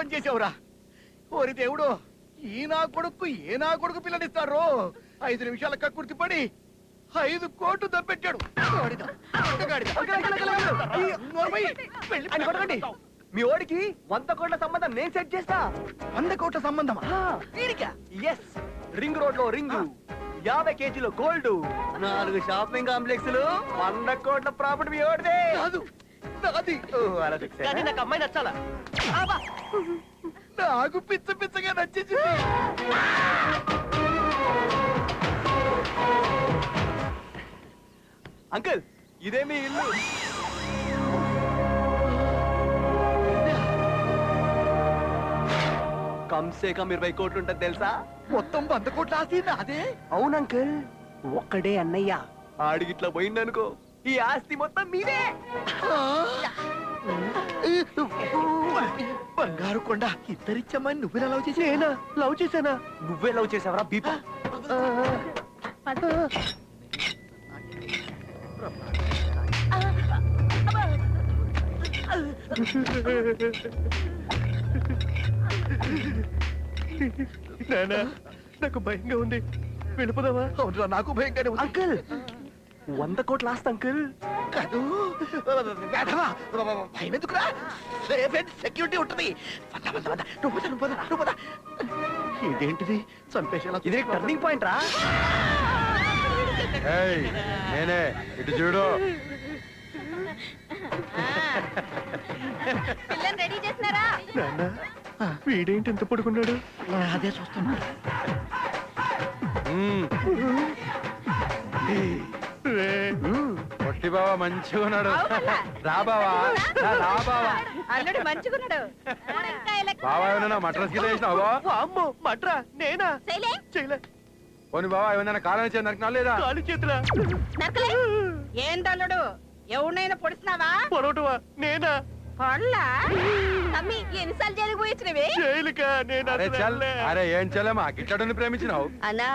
పని చేసావురా. ఓరి దేవుడు, ఏ నా కొడుకు పిల్లనిస్తారు. 5 నిమిషాల కక్కుర్తి పడి 5 కోట్లు దప్పెట్టాడు. మీ ఓడికి 100 కోట్ల సంబంధం నేను సెట్ చేస్తా. 100 కోట్ల సంబంధమా? ఎస్, రింగ్ రోడ్ లో రింగ్, 50 కేజీలో గోల్డ్, 4 షాపింగ్ కాంప్లెక్స్, 100 కోట్ల ప్రాపర్టీ మీ ఓడిదే. కాదు, నాది. కానీ నాకు అమ్మాయి నచ్చాలా? నాకు పిచ్చగా నచ్చేసింది. అంకుల్, ఇదే మీ ఇల్లు. కమ్సే కమ్ 20 కోట్లు ఉంటుంది తెలుసా? మొత్తం 100 కోట్ల ఆస్తి నాదే. అవును అంకుల్, ఒక్కడే అన్నయ్య. ఆడిగిట్లా పోయిందనుకో, ఈ ఆస్తి మొత్తం మీదే. బంగారు కొండ, ఇద్దరిచ్చమ్మని నువ్వే లవ్ చేసి? నేనా లవ్ చేశానా? నువ్వే లవ్ చేసావరా బీపా? నానా, నాకు భయంగా ఉంది. వెళ్ళిపోదామా? అవునురా, నాకు భయంగానే ఉంది. అంకుల్, 100 కోట్ల ఆస్తి అంకుల్. కాదు, భయం ఎందుకురా? సెక్యూరిటీ ఉంటుంది. ఇదేంటిది? చంపేసేలా. ఇదే టర్నింగ్ పాయింట్ రా. నేనే, ఇటు చూడు. పిల్లని రెడీ చేసినారా? నాన్న, వీడేంటి ఎంత పడుకున్నాడు? అదే చూస్తున్నా. పొట్టి బావా మంచిగా ఉన్నాడు. రా బావా, రా బావా. అల్లుడు మంచిగున్నాడు. బావా ఏమన్నా మటర్స్ కింద వేసినావా? అమ్మో, మట్రా నేనా? చేయలే. పోనీ బావా ఏమన్నా కాలం చేసి నరికినా లేదా? కాలు చేతులా? నక్కలే ఏందల్లుడు, ఎవరినైనా పొడిచినావా? పొరవటమా? నేనా? పొడలా తమ్మి, ఎన్నిసార్లు జరిగిపోయిచ్చినవి? జైలుకా? నేను అరే అసలు చల్, వెళ్ళలే. అరే ఏం చల్లమా గిట్టడుని ప్రేమించినావు? అన్నా,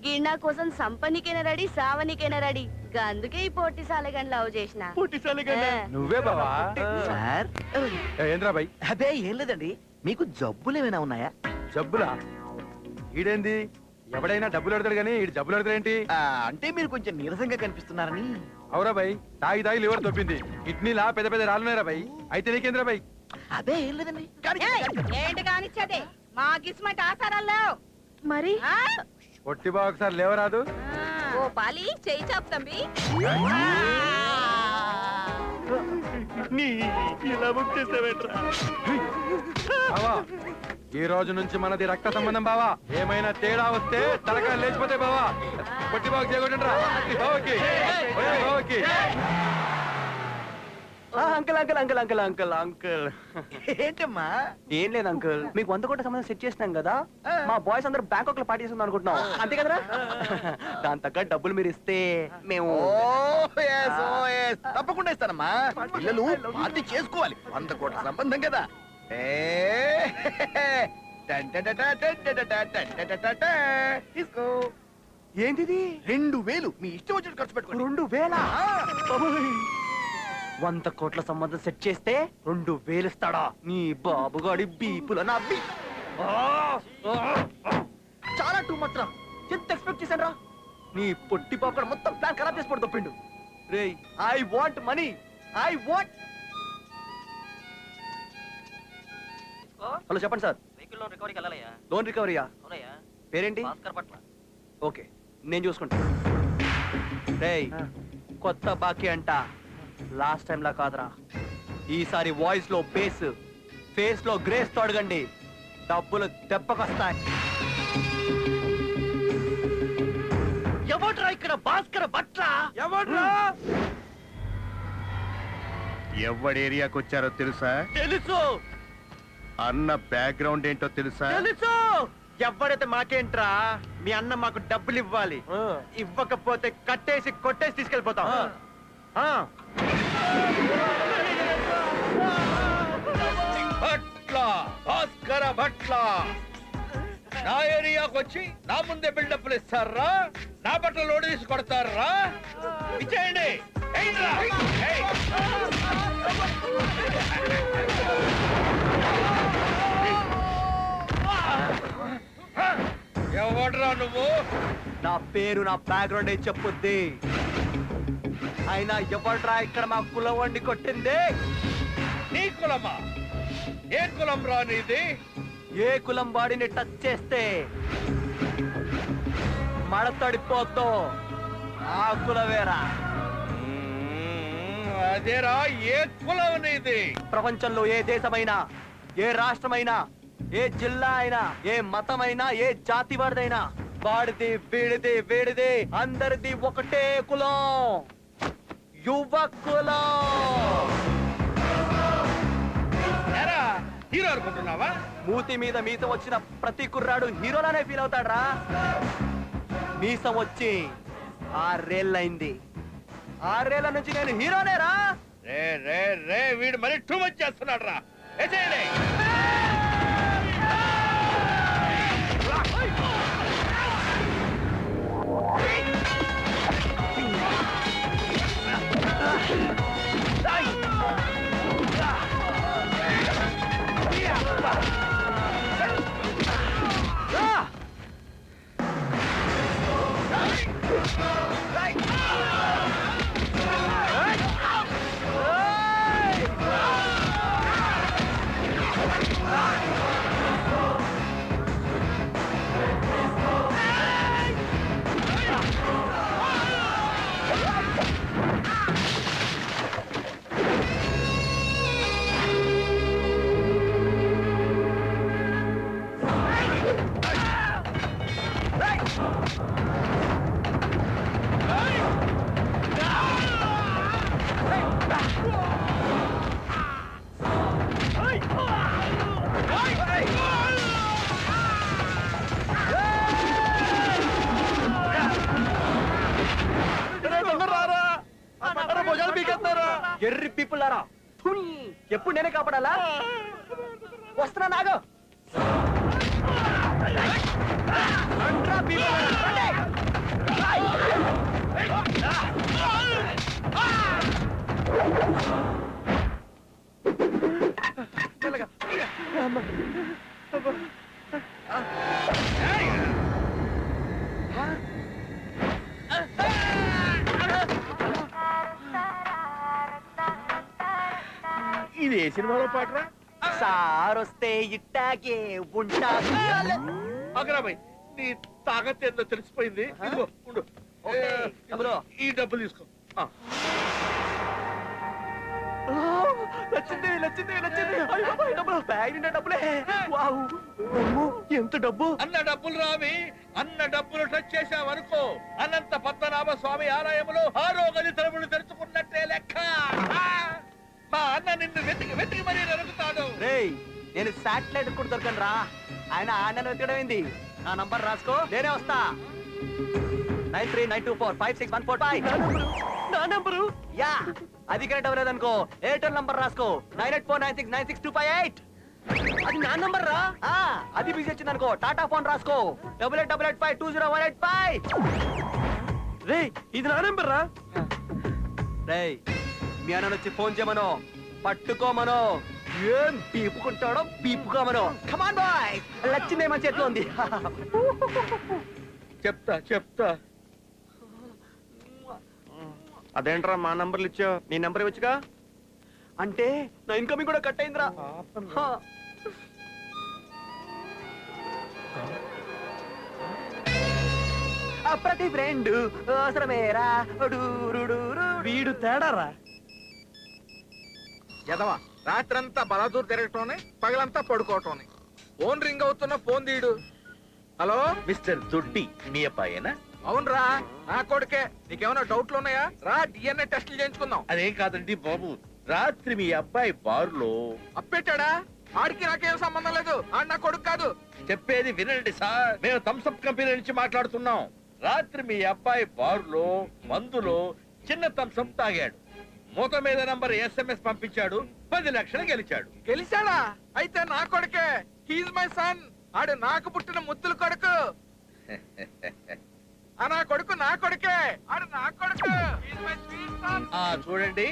గిన్నా కోసం సంపనికైనా రెడీ, సావనికైనా రెడీ. అందుకే ఈ పొట్టి సాలెగాని లవ్ చేసిన. పుట్టిసాలి కదా. నువ్వే బావా? సార్, ఏంద్రా బై? అదే ఏం లేదండి. మీకు జబ్బులు ఏమైనా ఉన్నాయా? జబ్బులా? ఈడేంది ఎవడైనా డబ్బులు అడతాడు కానీ ఈ జబ్బులు అడతాడేంటి? అంటే మీరు కొంచెం నీరసంగా కనిపిస్తున్నారని. అవురా బై, తాగి లివర్ తొప్పింది. కిడ్నీలా పెద్ద పెద్ద రాళ్ళున్నారా బై? అయితే నీకేంద్రా బై? అదే ఏం లేదండి. ఏంటి కానిచ్చేది? మా గిస్మటి ఆసారాల్లో మరి పొట్టి బావ ఒకసారి లేవరాదు? ఓ పాలి చేయి చాపు తంబి. నీ ఇలా బుక్ చేసావేట్రా? బావా, ఈ రోజు నుంచి మనది రక్త సంబంధం బావా. ఏమైనా తేడా వస్తే తలకాయలు లేచిపోతాయి బావా. పొట్టి బావకి చేయకూడదు రా. బావకి బావకి. Uncle uncle uncle uncle uncle uncle ఏంటమ్మా? ఏం లేదు అంకుల్, మీకు 100 కోట్ల సంబంధం సెట్ చేసినాం కదా. మా బాయ్స్ అందరూ బ్యాంకాక్ లో పార్టీ చేస్తుంది అనుకుంటున్నాం, అంతే కదరా? దాని తగ్గ డబ్బులు మీరు ఇస్తే మేము తప్పకుండా ఇస్తానమ్మా. పిల్లలు పార్టీ చేసుకోవాలి. 100 కోట్ల సంబంధం కదా. తీసుకో. ఏంటిది? 2000 మీ ఇష్టం వచ్చినట్టు ఖర్చు పెట్టుకోండి. 2000? 100 కోట్ల సంబంధం సెట్ చేస్తే 2000 ఇస్తాడా? నీ బాబుగాడి బీపుల నా బీ. చాలా టూ మచ్ రా. ఎంత ఎక్స్పెక్ట్ చేశాను రా? నీ పొట్టి పాపడ మొత్తం ప్లాన్ ఖరాబ్ చేసి పడి తప్పిండు. రే, I want money, I want. Hello చెప్పండి సార్. వెహికల్ లోన్ రికవరీకి వెళ్ళాలయ్యా. లోన్ రికవరీయా? అవునయ్యా. పేరేంటి? భాస్కర్ పట్ల. ఓకే, నేను చూసుకుంటా. రేయ్, కొత్త బాకీ అంట. లాస్ట్ టైం లా కాదురా, ఈసారి వాయిస్ లో బేస్, ఫేస్ లో గ్రేస్ తో అడగండి. డబ్బులు దెబ్బకొస్తాయి. ఎవడ్రా ఇక్కడ భాస్కర భట్ల? ఎవడ్రా? ఎవడి ఏరియాకి వచ్చారో తెలుసా? తెలుసు. అన్న బ్యాక్గ్రౌండ్ ఏంటో తెలుసా? తెలుసు. ఎవడైతే మాకేంట్రా, మీ అన్న మాకు డబ్బులు ఇవ్వాలి. ఇవ్వకపోతే కట్టేసి కొట్టేసి తీసుకెళ్ళిపోతాం. భట్ల, భాస్కర భట్ల నా ఏరియాకి వచ్చి నా ముందే బిల్డప్లు ఇస్తారా? నా బట్టలు లోడ్ తీసి కొడతారా? ఇచ్చేయండి. ఎవడ్రా నువ్వు? నా పేరు నా బ్యాక్గ్రౌండ్ చెప్పుద్ది. అయినా ఎవడ్రా ఇక్కడ మా కులం వండి కొట్టింది? నీ కులమా? ఏ కులం రా నీది? ఏ కులం వాడిని టచ్ చేస్తే మడతడిపోద్దో ఆ కులవేరా. అదేరా, ఏ కులం నీది? ప్రపంచంలో ఏ దేశమైనా, ఏ రాష్ట్రమైనా, ఏ జిల్లా అయినా, ఏ మతమైనా, ఏ జాతి వాడిదైనా వాడిది వీడిది వీడిది అందరిది ఒకటే కులం, యువ కులం. ఎరా, హీరో అనుకుంటున్నావా? మూతి మీద మీసం వచ్చిన ప్రతి కుర్రాడు హీరోలానే ఫీల్ అవుతాడ్రా. మీసం వచ్చి 6 ఏళ్ళైంది. 6 ఏళ్ల నుంచి నేను హీరోనేరా. రే రే రే, వీడు మరి టూ మచ్ చేస్తున్నాడు రా. ఎర్రి పీపుల్లారా, ఎప్పుడు నేనే కాపాడాలా? వస్తున్నా నాగు. ఇది ఏ సినిమాలో పాటరా? సారొస్తే ఇట్టాగే ఉంటా. అగరాబాయ్, నీ తాగత ఏందో తెలిసిపోయింది. ఇదిగో ఉండు. ఓకే, డబ్బులు. ఈ డబ్బులు తీసుకో. నచ్చింది నచ్చింది నచ్చింది. అయ్య బాబోయ్, డబ్బులు. బ్యాగ్ నిండా డబ్బులే. వావ్, అమ్మో, ఎంత డబ్బు. అన్న డబ్బులు రావి. అన్న డబ్బులు టచ్ చేశావనుకో, అనంత పద్మనాభ స్వామి ఆలయంలో 6వ గది తలుపులు తెరుచుకున్నట్టే లెక్క. మా అన్న నిన్ను వెతికి వెతికి మరీ నరుకుతాడు. రేయ్, నేను శాటిలైట్ కూడా దొరకను రా. ఆయన ఆండను వెతకడం ఏంది? నా నంబర్ రాసుకో, నేనే వస్తా. 9392456145. నా నంబరు యా, అది కరెక్ట్ అవ్వలేదనుకో ఎయిర్టెల్ నంబర్ రాసుకో. 9849696258. అది నా నంబర్ రా. అది బిజీ వచ్చిందనుకో టాటా ఫోన్ రాసుకో. 8885201855. రేయ్, ఇది నా నంబర్ రా. రేయ్, మీ అన్న వచ్చి ఫోన్ చేయమను, పట్టుకోమను. ఏం పీపుకుంటాడో పీపుకోమను. కమాన్ బాయ్, లచ్చిందే మన చేతిలో ఉంది. చెప్తా చెప్తా. అదేంట్రా మా నంబర్లు ఇచ్చావు? నీ నంబర్ ఇవ్వచ్చుగా. అంటే నా ఇన్కమింగ్ కూడా కట్ అయిందిరా. ప్రతి ఫ్రెండ్ అవసరమేరా. వీడు తేడారా. ఎదవా, రాత్రంతా బలాదూర్ తిరగటం, పగలంతా పడుకోవటం. ఫోన్ రింగ్ అవుతున్న ఫోన్ తీయడు. హలో మిస్టర్ దొడ్డి, మీ అబ్బాయేనా? అవునరా, నా కొడుకే. నీకేమైనా డౌట్లు ఉన్నాయా? రా, డిఎన్ఏ టెస్టులు చేయించుకుందాం. అదేం కాదండి బాబు, రాత్రి మీ అబ్బాయి బారులో అప్పెట్టాడా? ఆడికి నాకేం సంబంధం లేదు. ఆడు నా కొడుకు కాదు. చెప్పేది వినండి సార్, మేము థమ్స్అప్ కంపెనీ నుంచి మాట్లాడుతున్నాం. రాత్రి మీ అబ్బాయి బారులో మందులో చిన్న థమ్స్అప్ తాగాడు. మూత మీద నంబర్ SMS పంపించాడు. 10 లక్షలు గెలిచాడు. గెలిచాడా? అయితే నా కొడుకే. He's my son. ఆడు నాకు పుట్టిన ముద్దుల కొడుకు. నా కొడుకు నా కొడుకే. ఆడు నా కొడుకు. He's my sweet son. చూడండి,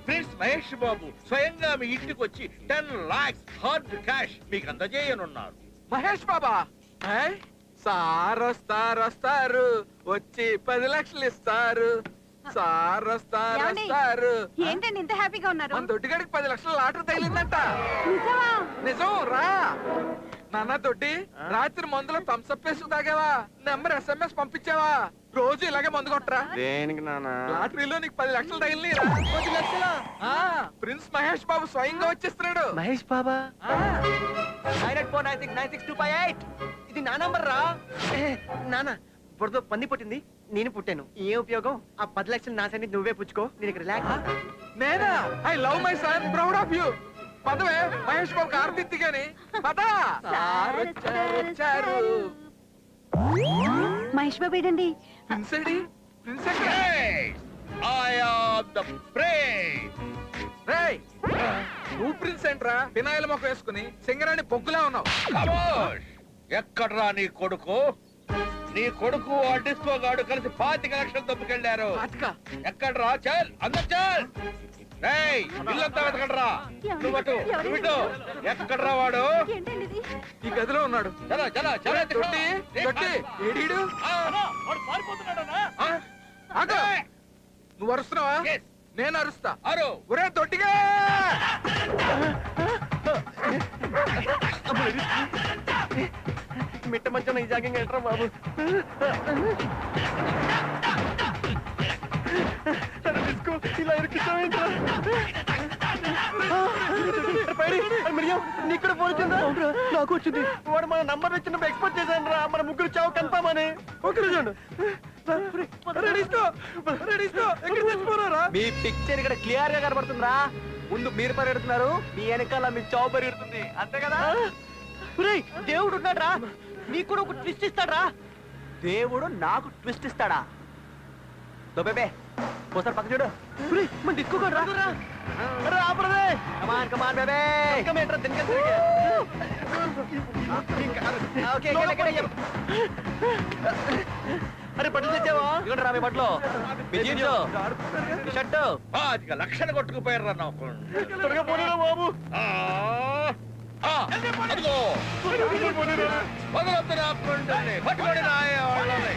ప్రిన్స్ మహేష్ బాబు స్వయంగా మీ ఇంటికి వచ్చి 10 lakhs హార్డ్ క్యాష్ మీకు అందజేయనున్నారు. మహేష్ బాబా, సార్ వస్తారు వచ్చి 10 లక్షలు ఇస్తారు. సార్ ఏమండి? వస్తారు. ఏంటండి ఇంత హ్యాపీగా ఉన్నారు? మన దొడ్డిగాడికి 10 లక్షల లాటరీ తగిలిందంట. నిజమా? నిజం రా. నాన్న దొడ్డి, రాత్రి మందులో థమ్స్అప్ వేసుకు తాగావా? Number SMS పంపించావా? రోజు ఇలాగే మందు కొట్టరా. దేనికి నాన్న లాటరీలో నీకు 10 లక్షలు తగిలినాయిరా. 10 లక్షలా? ప్రిన్స్ మహేష్ బాబు స్వయంగా వచ్చేస్తున్నాడు. మహేష్ బాబా 984969628. ఇది నా నంబర్ రా. నాన్న బురద పంది పుట్టింది, నేను పుట్టాను. ఏ ఉపయోగం? ఆ 10 లక్షలు నా సైన్ నువ్వే పుచ్చుకో, నేను ఇక్కడ రిలాక్స్. నేనా? I love my son, proud of you. పదవే మహేష్ బాబు కార్తీక్ గాని పద. సార్ వచ్చారు. మహేష్ బాబు ఏంటండి? Prince AD? ప్రిన్స్ ఎక్కడ? I am the prince. రేయ్, నువ్వు ప్రిన్స్ ఏంట్రా? ఫినాయిల్ మొక్క వేసుకుని సింగరాణి పొగ్గులా ఉన్నావు. ఖమోష్! ఎక్కడ్రా నీ కొడుకు? నీ కొడుకు ఆ డిస్కో గాడు కలిసి 25 లక్షలు దొబ్బుకెళ్ళారు. అటుక. ఎక్కడ్రా? చల్ అందరు చల్. రేయ్, ఇల్లంతా వెతకండ్రా. నువ్వు అటు, నువ్వు ఇటు. ఎక్కడ్రా వాడు? ఏంటండి ఇది? ఈ గదిలో ఉన్నాడు. చలో చలో చలో దొడ్డి, దొడ్డి, ఏడీడు? వాడు పారిపోతున్నాడన్నా. ఆ? ఆగు. నువ్వు అరుస్తున్నావా? Yes. నేను అరుస్తా. అరు. ఒరే దొడ్డిగా! మిట్ట మధ్యన ఈ జాగింగ్ ఏంట్రా బాబు? ఇలా ఇరుక్కుతావేంట్రా? నీకు కూడా ఫోన్ వచ్చిందా? నాకు వచ్చింది. వాడు మన నంబర్ వచ్చి ఎక్స్పోర్ట్ చేశాను రా. మన ముగ్గురు చావు కన్ఫామ్ అని. ఒక రోజు మీ పిక్చర్ ఇక్కడ క్లియర్ గా కనబడుతుందిరా. ముందు మీరు పరిగెడుతున్నారు, మీ వెనకాల మీ చావు పరిగెడుతుంది, అంతే కదా? దేవుడు ఉన్నాడ్రా, నీకు కూడా ఒక ట్విస్ట్ ఇస్తాడ్రా. దేవుడు నాకు ట్విస్ట్ ఇస్తాడా? దొబ్బే ఒకసారి పక్క చూడు. మన డిస్కో కూడా రా. కమాన్ కమాన్ బేబే. అరే బట్టలు తెచ్చావా? ఇక్కడ రా మీ బట్టలు, మీ జీన్స్, మీ షర్టు. 25 లక్షలు కొట్టుకుపోయారు రా నాకు. త్వరగా పోనీరా బాబు. అదిగో వదలొద్దు నా ఫ్రెండ్ని. పట్టుకోండి నా వాళ్ళని.